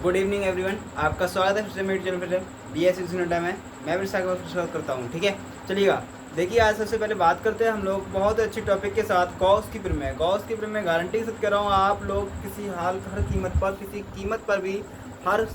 Good evening everyone, आपका स्वागत है फिर से मेरे चैनल पर BS6 में। मैं भी स्वागत करता हूँ। ठीक है, चलिएगा। देखिए, आज सबसे पहले बात करते हैं हम लोग बहुत अच्छी टॉपिक के साथ गॉस की प्रमेय। गॉस की प्रमेय गारंटी के साथ कह रहा हूँ, आप लोग किसी हाल हर कीमत पर किसी कीमत पर भी हर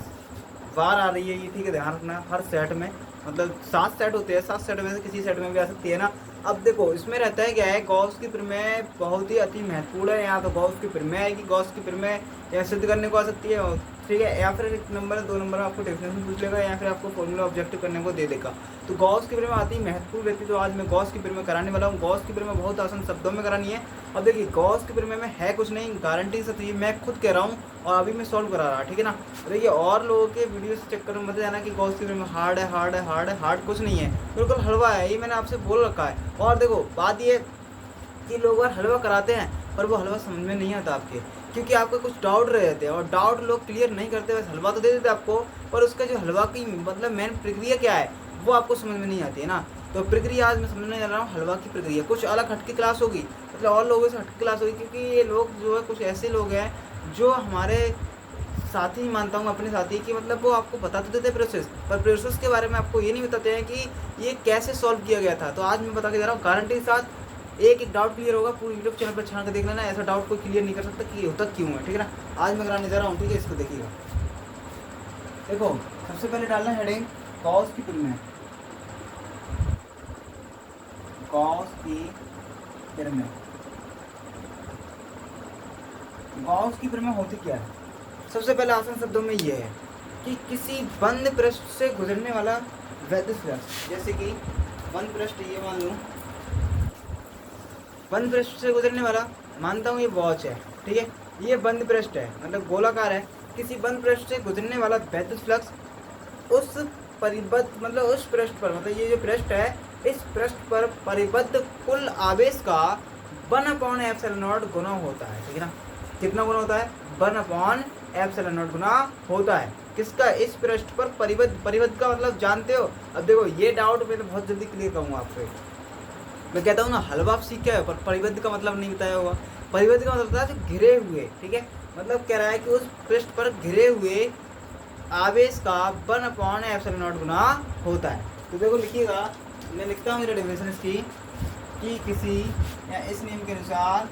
बार आ रही है ये, ठीक है, ध्यान रखना। हर सेट में मतलब 7 सेट होते हैं, 7 सेट में से किसी सेट में भी आ सकती है ना। अब देखो, इसमें रहता है क्या है, गॉस की प्रमेय बहुत ही अति महत्वपूर्ण है। यहाँ तो गॉस की प्रमेय है कि गॉस की प्रमेय या सिद्ध करने को आ सकती है, ठीक है, या फिर 1 नंबर 2 नंबर आपको डेफिनेशन पूछ लेगा या फिर आपको फॉर्मूला ऑब्जेक्टिव करने को दे देगा। तो गॉस की प्रमेय आती महत्वपूर्ण रहती है। तो आज मैं गॉस की प्रमेय कराने वाला हूँ। गॉस की प्रमेय बहुत आसान शब्दों में करानी है। अब देखिए, गॉस की प्रमेय में है कुछ नहीं, गारंटी से, तो ये मैं खुद कह रहा हूँ और अभी मैं सॉल्व करा रहा, ठीक है ना। देखिए, और लोगों के वीडियो से चक्कर में मत जाना कि गॉस की प्रमेय हार्ड है, हार्ड है, हार्ड है। हार्ड कुछ नहीं है, बिल्कुल हलवा है, ये मैंने आपसे बोल रखा है। और देखो, बात ये कि लोग हलवा कराते हैं पर वो हलवा समझ में नहीं आता आपके, क्योंकि आपके कुछ डाउट रह जाते हैं और डाउट लोग क्लियर नहीं करते। बस हलवा तो दे देते आपको, पर उसका जो हलवा की मतलब मेन प्रक्रिया क्या है वो आपको समझ में नहीं आती है ना। तो प्रक्रिया आज मैं समझने जा रहा हूँ, हलवा की प्रक्रिया कुछ अलग हटकी क्लास होगी, मतलब और लोगों से हटकी क्लास होगी, क्योंकि ये लोग जो है कुछ ऐसे लोग हैं जो हमारे साथी मानता हूँ, अपने साथी की, मतलब वो आपको बता तो देते प्रोसेस, पर प्रोसेस के बारे में आपको ये नहीं बताते हैं कि ये कैसे सॉल्व किया गया था। तो आज मैं बता के जा रहा हूँ गारंटी के साथ, एक एक डाउट क्लियर होगा। पूरी यूट्यूब चैनल पर छान कर देख लेना, ऐसा डाउट कोई क्लियर नहीं कर सकता कि होता क्यों है, ठीक है ना। आज मैं कराने जा रहा हूँ, ठीक है, इसको देखिएगा। देखो, सबसे पहले डालना हेडिंग गॉस की प्रमेय। गॉस की प्रमेय, गॉस की प्रमेय होती क्या है। सबसे पहले आसान शब्दों में ये है कि किसी बंद पृष्ठ से गुजरने वाला वैद्युत फ्लक्स, जैसे कि बंद पृष्ठ, ये मान लूँ बंद पृष्ठ से गुजरने वाला, मानता हूँ ये वॉच है, ठीक है, ये बंद पृष्ठ है, मतलब गोलाकार है। किसी बंद पृष्ठ से गुजरने वाला वैद्युत फ्लक्स उस परिबद्ध, मतलब उस पृष्ठ पर, मतलब ये जो पृष्ठ है, इस पृष्ठ पर परिबद्ध कुल आवेश का 1/ε0 गुना होता है, ठीक है ना। कितना गुना होता है? 1/ε0 गुना होता है। किसका? इस पृष्ठ पर परिबद्ध। परिबद्ध का मतलब जानते हो। अब देखो, ये डाउट मैं तो बहुत जल्दी क्लियर करूँगा आपको। मैं कहता हूँ ना, हलवा आप सीख के आए, पर परिबद्ध का मतलब नहीं बताया होगा। परिबद्ध का मतलब होता है जो घिरे हुए, ठीक है, मतलब कह रहा है कि उस पृष्ठ पर घिरे हुए आवेश का 1/ε0 गुना होता है। तो देखो, लिखिएगा, मैं लिखता हूँ मेरा डेफिनेशन इसकी, कि किसी या इस नियम के अनुसार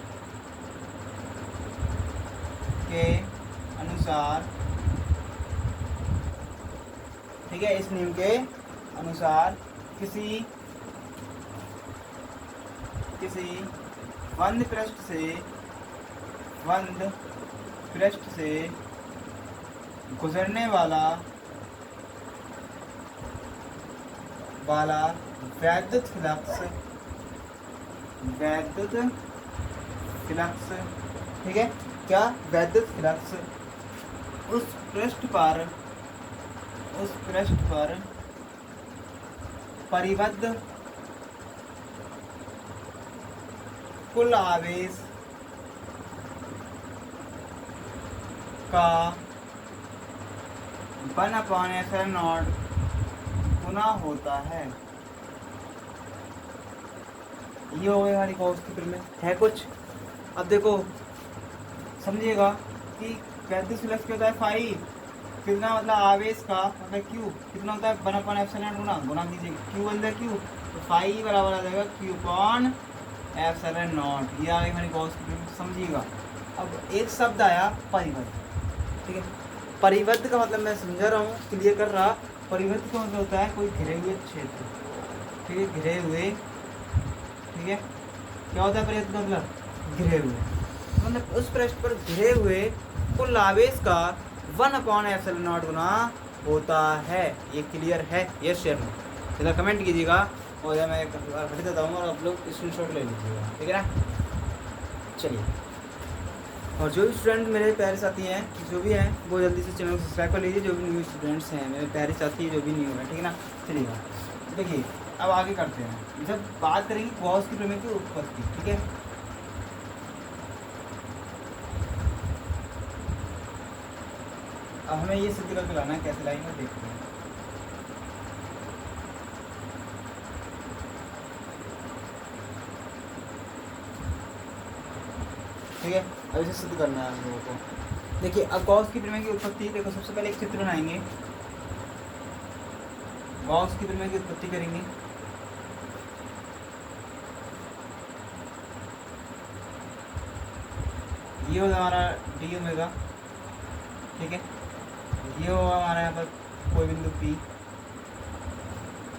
ठीक है, इस नियम के अनुसार किसी बंद पृष्ठ से गुजरने वाला वैद्युत फ्लक्स, ठीक है, क्या? वैद्युत फ्लक्स उस पृष्ठ पर परिबद्ध कुल आवेश का 1/ε0 गुना होता है। ये हो गई हमारी गॉस की प्रमेय। है कुछ? अब देखो, समझिएगा कि वैद्युत फ्लक्स क्या होता है, फाई, कितना मतलब आवेश का, मतलब क्यू कितना होता है, 1/ε0 गुना कीजिए, क्यू बोल दे क्यू, तो फाई बराबर आ जाएगा Q/ε0। ये आ गई हमारी गॉस की प्रमेय, समझिएगा। अब एक शब्द आया परिबद्ध, ठीक है। परिबद्ध का मतलब मैं समझा रहा हूँ, क्लियर कर रहा। परिबद्ध का मतलब होता है कोई घिरे हुए क्षेत्र, ठीक है, घिरे हुए, ठीक है। क्या होता है परिबद्ध का मतलब? घिरे हुए, मतलब उस पृष्ठ पर घिरे हुए कुल आवेश का 1/ε0 गुना होता है। ये क्लियर है? यस या नो? इधर कमेंट कीजिएगा और मैं हट देता हूँ और आप लोग स्क्रीनशॉट ले लीजिएगा, ठीक है ना। चलिए, और जो भी स्टूडेंट मेरे प्यारे साथी हैं, जो भी हैं, वो जल्दी से चैनल को सब्सक्राइब कर लीजिए। जो भी न्यू स्टूडेंट्स हैं, मेरे प्यारे साथी जो भी न्यू हैं, ठीक है ना। चलिएगा, देखिए, अब आगे करते हैं। जब बात करेंगे गॉस की प्रमेय की उत्पत्ति, ठीक है, अब हमें ये सिद्ध करके लाना है, कैसे लाएंगे देखते हैं। ठीक है, अब इसे सिद्ध करना है हम लोगों को। देखिए अब गॉस की प्रमेय की उत्पत्ति, देखो सबसे पहले एक चित्र बनाएंगे, गॉस की प्रमेय की उत्पत्ति करेंगे। ये होगा हमारा डी ओमेगा, ठीक है। ये होगा हमारा यहाँ पर कोई बिंदु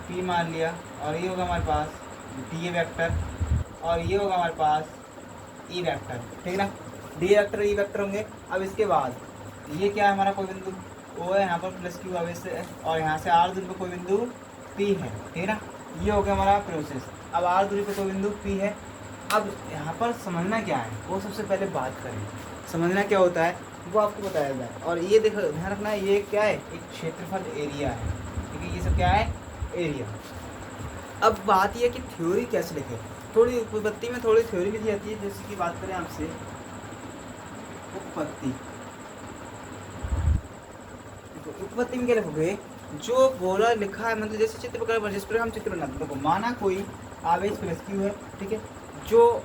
पी मान लिया, और ये होगा हमारे पास डी वेक्टर, और ये होगा हमारे पास ई वेक्टर, ठीक है ना। डी वेक्टर ई वेक्टर होंगे। अब इसके बाद ये क्या है, हमारा कोई बिंदु ओ है, यहाँ पर प्लस क्यू आवेश है, और यहाँ से आर दूरी पर कोई बिंदु पी है, ठीक है ना। ये हो गया हमारा प्रोसेस। अब आर दूरी पर कोई बिंदु पी है। अब यहाँ पर समझना क्या है वो सबसे पहले बात करें। समझना क्या होता है वो आपको बताया जाए। और ये देखो ध्यान रखना, ये क्या है, एक क्षेत्रफल एरिया है, ठीक है। ये सब क्या है, एरिया। अब बात ये है कि थ्योरी कैसे लिखे। थोड़ी उत्पत्ति में थोड़ी थ्योरी लिखी जाती है। जैसे कि बात करें आपसे उत्पत्ति, उत्पत्ति में क्या लिखोगे, जो बोला लिखा है, मतलब जैसे चित्र प्रकार जिस पर हम चित्र बनाते हैं। देखो माना कोई आवेश प्लस क्यू है, ठीक है, जो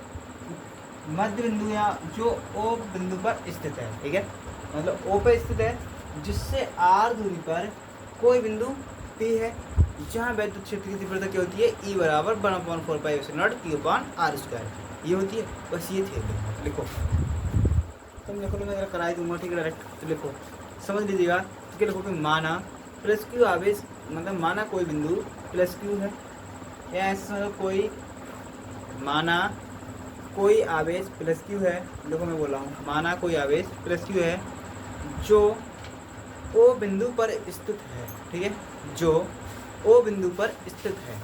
मध्य बिंदु या जो ओ बिंदु पर स्थित है, ठीक है, मतलब ओ पर स्थित है, जिससे आर दूरी पर कोई बिंदु पी है, जहाँ वैद्युत क्षेत्र की तीव्रता क्या होती है, ई बराबर 1/4πε0 ये होती है। बस ये थे, लिखो तुम लिखो, मैं जरा कराई दूंगा, ठीक है, डायरेक्ट तो लिखो, समझ लीजिएगा। ठीक है, लिखो कि माना प्लस क्यू आवेश, मतलब माना कोई बिंदु प्लस क्यू है, या ऐसा मतलब कोई, माना कोई आवेश प्लस क्यू है, देखो मैं बोल रहा हूँ, माना कोई आवेश प्लस क्यू है जो ओ बिंदु पर स्थित है, ठीक है, जो ओ बिंदु पर स्थित है।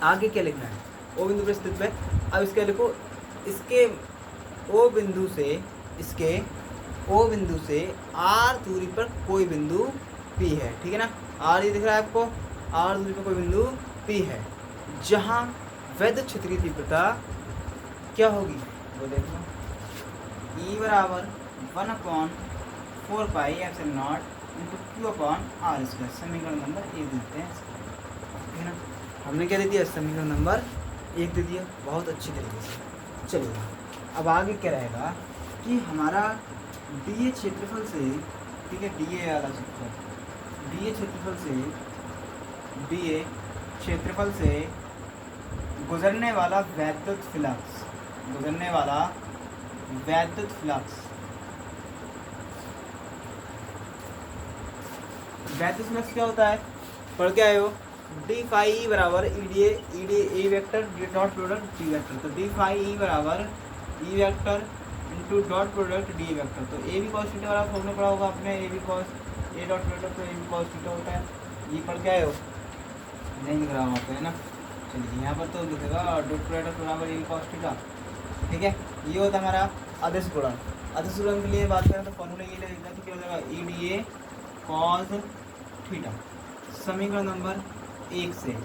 आगे क्या लिखना है, ओ बिंदु पर स्थित है। अब इसका लिखो, इसके ओ बिंदु से, इसके ओ बिंदु से आर दूरी पर कोई बिंदु पी है, ठीक है ना। आर ये दिख रहा है आपको, आर दूरी पर कोई बिंदु पी है, जहाँ वैद्युत क्षेत्र की तीव्रता क्या होगी वो देखो, ई बराबर 1/4πε0 इंटू Q/r²। समीकरण नंबर 1 देते हैं, ठीक है ना। हमने क्या दे दिया, समीकरण नंबर 1 दे दिया, बहुत अच्छी तरीके से। चलिए अब आगे क्या रहेगा कि हमारा डी ए क्षेत्रफल से, ठीक है, डी ए वाला क्षेत्रफल, डी ए क्षेत्रफल से, डी ए क्षेत्रफल से गुजरने वाला वैद्युत फ्लक्स, गुजरने वाला वैद्युत फ्लक्स, वैद्युत फ्लक्स क्या होता है, पढ़ के आए हो, डी फाई ई बराबर E D A vector dot product D vector. तो डी फाई ई बराबर E vector into dot product D vector. तो ए बी कॉस थीटा वाला फॉर्मूला पढ़ा होगा आपने, A B cos A dot product तो A B cos theta होता है। ये पढ़ के आए हो, नहीं लिख रहा हूँ आपको, है ना। चलिए यहाँ पर तो लिखेगा डॉट प्रोडक्ट बराबर ए बी कॉस थीटा, ठीक है। ये होता है हमारा आदर्श गुणन। आदर्श गुणन के लिए बात करें तो फॉर्मूला ये लगेगा कि क्या हो जाएगा, ई डी ए कॉस थीटा। समीकरण नंबर 1 से,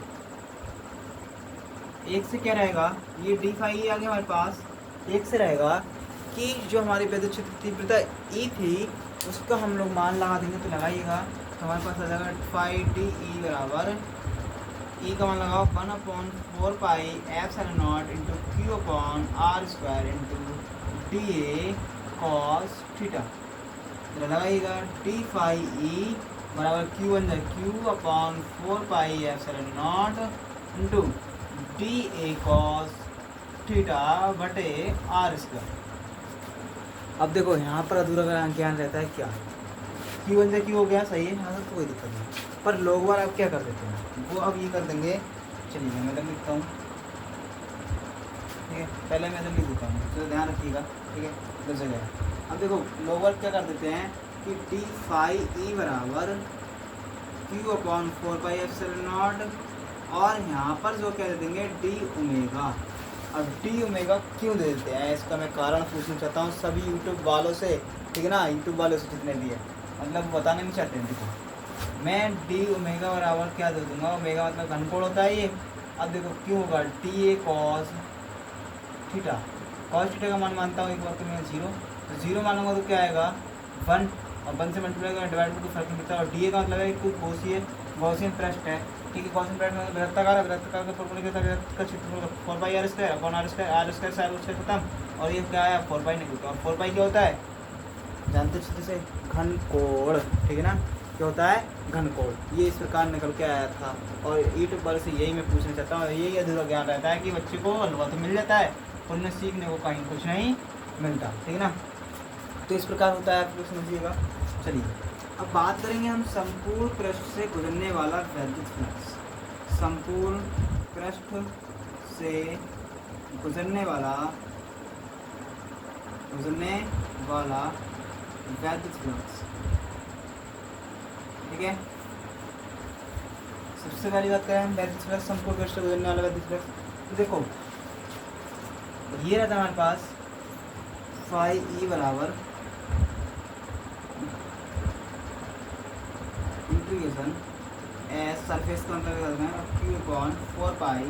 1 से क्या रहेगा, ये डी फाई आ गया हमारे पास। 1 से रहेगा कि जो हमारी वैद्युत क्षेत्र तीव्रता ई थी उसका हम लोग मान लगा देंगे, तो लगाइएगा। तो हमारे पास आ जाएगा फाई डी ई बराबर, ई का मान लगाओ 1/4πε0 into Q/r² into D A cos theta. लगाइएगा डी फाई ई बराबर Q/4πε0 into D A cos theta बटे r²। अब देखो यहाँ पर अधूरा ज्ञान रहता है, क्या Q हो गया, सही है, यहाँ पर कोई दिक्कत नहीं। पर लोग बार अब क्या कर देते हैं, वो अब ये कर देंगे। चलिए मैं लिखता हूँ, ठीक है, पहले मैं लिख देता हूँ, तो ध्यान रखिएगा, ठीक है, दस जगह। अब देखो लोग बार क्या कर देते हैं कि डी फाई ई बराबर Q/4πε0 और यहाँ पर जो क्या दे देंगे डी ओमेगा। अब डी ओमेगा क्यों दे देते हैं, इसका मैं कारण पूछना चाहता हूँ सभी यूट्यूब वालों से, ठीक है ना, यूट्यूब वालों से जितने भी है, मतलब बताने नहीं चाहते हैं। देखो मैं डी ओमेगा बराबर क्या दे दूँगा, ओमेगा मतलब घनकोण होता है ये। अब देखो क्यों होगा, D A cos theta, cos theta का मान मानता हूँ एक बार तो मैं 0, तो 0 मानूंगा तो क्या आएगा 1, और 1 से मल्टीप्लाई करें डिवाइड में कोई फर्क नहीं पड़ता। और डी ए का मतलब है कोई गॉसियन पृष्ठ है, ठीक है, गॉसियन पृष्ठ में वृत्ताकार है, वृत्ताकार का फॉर्मूला क्या था, वृत्त का क्षेत्रफल 4πr² अपॉन r² सारा खत्म, और ये क्या है 4π निकलता है। और 4π क्या होता है, जानते चित्र से घनकोण, ठीक है ना, क्या होता है घनकोण, ये इस प्रकार निकल के आया था। और यूट्यूब पर से यही मैं पूछना चाहता हूँ, यही अधूरा ज्ञान रहता है कि बच्चे को हलवा तो मिल जाता है पर उन्हें सीखने को कहीं कुछ नहीं मिलता, ठीक है ना। तो इस प्रकार होता है, आप लोग समझिएगा। चलिए अब बात करेंगे हम संपूर्ण पृष्ठ से गुजरने वाला वैद्युत फ्लक्स। संपूर्ण पृष्ठ से गुजरने वाला वैद्युत फ्लक्स, ठीक है। सबसे पहली बात करें हम वैद्युत फ्लक्स, संपूर्ण पृष्ठ से गुजरने वाला वैद्युत फ्लक्स। तो देखो ये रहता है हमारे पास फाई ई बराबर इंटीग्रेशन एस सरफेस का अंतर्गत में Q upon 4 pi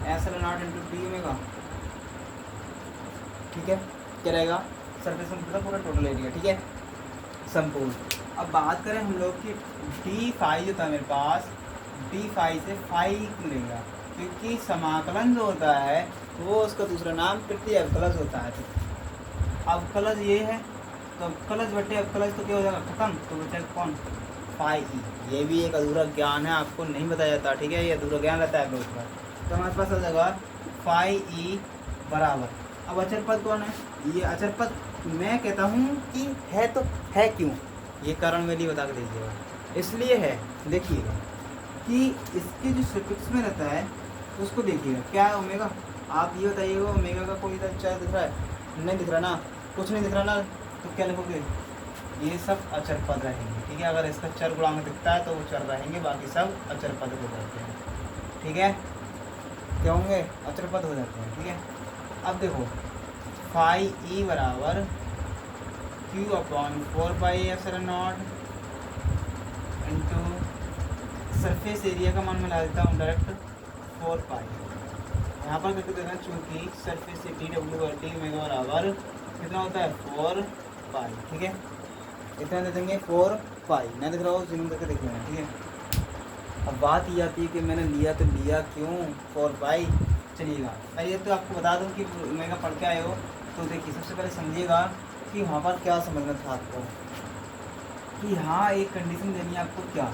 S L not into D omega, ठीक है। क्या रहेगा सरफेस का पूरा टोटल एरिया, ठीक है, संपूर्ण। अब बात करें हम लोग की डी फाई जो था मेरे पास, डी फाई से फाई मिलेगा, क्योंकि समाकलन जो होता है वो उसका दूसरा नाम प्रति अवकलज होता है। तो अवकलज ये है, तो अवकलज बटे अवकलज तो क्या हो जाएगा खत्म, तो बचेगा कौन फाई ई। ये भी एक अधूरा ज्ञान है, आपको नहीं बताया जाता, ठीक है, ये अधूरा ज्ञान रहता है लोग का। तो हमारे पास आ जाएगा फाई ई बराबर, अब अचर पद कौन है, ये अचर पद मैं कहता हूँ कि है, तो है क्यों, ये कारण मेरे लिए बता के दीजिएगा। इसलिए है, देखिएगा कि इसके जो सफिक्स में रहता है उसको देखिएगा क्या है ओमेगा। आप ये बताइएगा ओमेगा का कोई चार दिख रहा है, नहीं दिख रहा ना, कुछ नहीं दिख रहा ना, तो क्या लिखोगे, ये सब अचर पद रहेंगे, ठीक है। अगर इसका चर गुणांक दिखता है तो वो चर रहेंगे, बाकी सब अचर पद हो जाते हैं, ठीक है, क्या होंगे अचर पद हो जाते हैं, ठीक है। अब देखो फाई ई बराबर Q upon 4 pi epsilon not into surface area का मान मैं ला देता हूँ डायरेक्ट 4 पाई, यहाँ पर करके देना, चूँकि surface D W R T omega बराबर कितना होता है 4 पाई, ठीक है, इतना दे देंगे 4 पाई, मैं दिख रहा हूँ जूम करके देख लेना, ठीक है। अब बात ये आती है कि मैंने लिया तो लिया क्यों 4 पाई। चलिएगा पहले तो आपको बता दूं कि ओमेगा पढ़ के आए हो, तो देखिए सबसे पहले समझिएगा कि वहाँ पर क्या समझना था आपको, कि हाँ एक कंडीशन देनी है आपको, क्या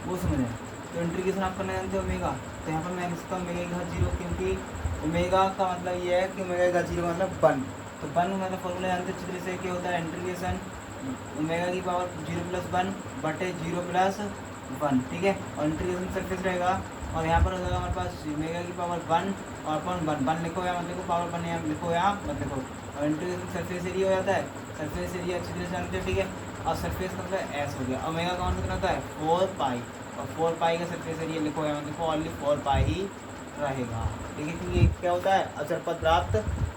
वो समझें। तो इंटीग्रेशन आप करना जानते हो ओमेगा, तो यहाँ पर मैं लिखता हूँ ओमेगा का 0, क्योंकि ओमेगा का मतलब ये है कि ओमेगा का 0 मतलब 1, तो 1 मतलब फॉर्मूला जानते हो चित्र से क्या होता है इंटीग्रेशन ओमेगा की पावर 0 + 1 बटे 0 + 1, ठीक है। और इंटीग्रेशन सरफेस रहेगा, और यहाँ पर हो जाएगा हमारे पास ओमेगा की पावर 1 और अपॉन 1 लिखो या मत लिखो, पावर 1 यहाँ लिखो या मत लिखो, और इंटीग्रेशन सरफेस एरिया हो जाता है, सरफेस एरिया अच्छी तरह से जानते हो, ठीक है। और सरफेस का मतलब एस हो गया, ओमेगा का मान कितना होता है 4 पाई, और 4 पाई का सरफेस एरिया लिखो या मत लिखो, ओनली 4 पाई ही रहेगा, ठीक है, क्योंकि क्या होता है अचर पद प्राप्त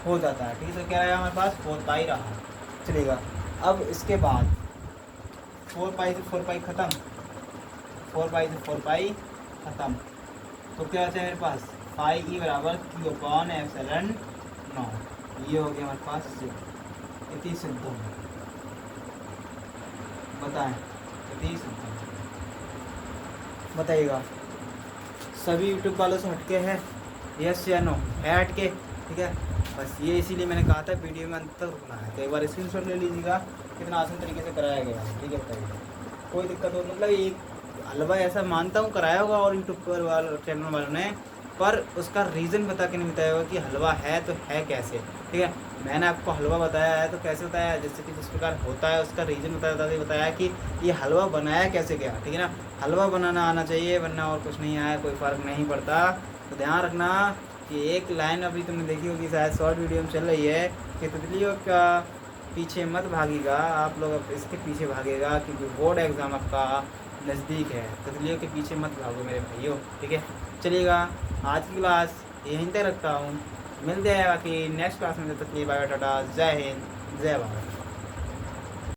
हो जाता है, ठीक है। तो क्या रहेगा हमारे पास 4 पाई रहा, चलेगा। अब इसके बाद 4 पाई से 4 पाई ख़त्म, 4 पाई से 4 पाई ख़त्म, तो क्या बचा है मेरे पास फाई ई बराबर क्यू अपॉन एप्सिलॉन नॉट, ये हो गया हमारे पास सिद्ध। इति सिद्धम, बताएं इति सिद्धम, बताइएगा सभी यूट्यूब वालों से हटके है, यस या नो है हटके, ठीक है। बस ये इसीलिए मैंने कहा था वीडियो में अंत तक रुकना है, तो एक बार स्क्रीनशॉट ले लीजिएगा कितना आसान तरीके से कराया गया है, ठीक है। बताइए कोई दिक्कत हो, मतलब एक हलवा ऐसा मानता हूँ कराया होगा और यूट्यूब पर वाले चैनल वालों ने, पर उसका रीज़न बता के नहीं बताया होगा कि हलवा है तो है कैसे, ठीक है। मैंने आपको हलवा बताया है तो कैसे बताया है, जैसे कि जिस प्रकार होता है उसका रीज़न बताया कि ये हलवा बनाया कैसे गया, ठीक है ना। हलवा बनाना आना चाहिए, वरना और कुछ नहीं आया कोई फ़र्क नहीं पड़ता। तो ध्यान रखना कि एक लाइन अभी तुमने देखी होगी शायद शॉर्ट वीडियो में चल रही है कि तितलियों का पीछे मत भागेगा, आप लोग अब इसके पीछे भागेगा, क्योंकि बोर्ड एग्ज़ाम आपका नज़दीक है, तितलियों के पीछे मत भागो मेरे भाइयों, ठीक है। चलिएगा आज की क्लास यहीं तक रखता हूँ, मिलते हैं बाकी नेक्स्ट क्लास में, तब तक के लिए बाय टाटा, जय हिंद जय भारत।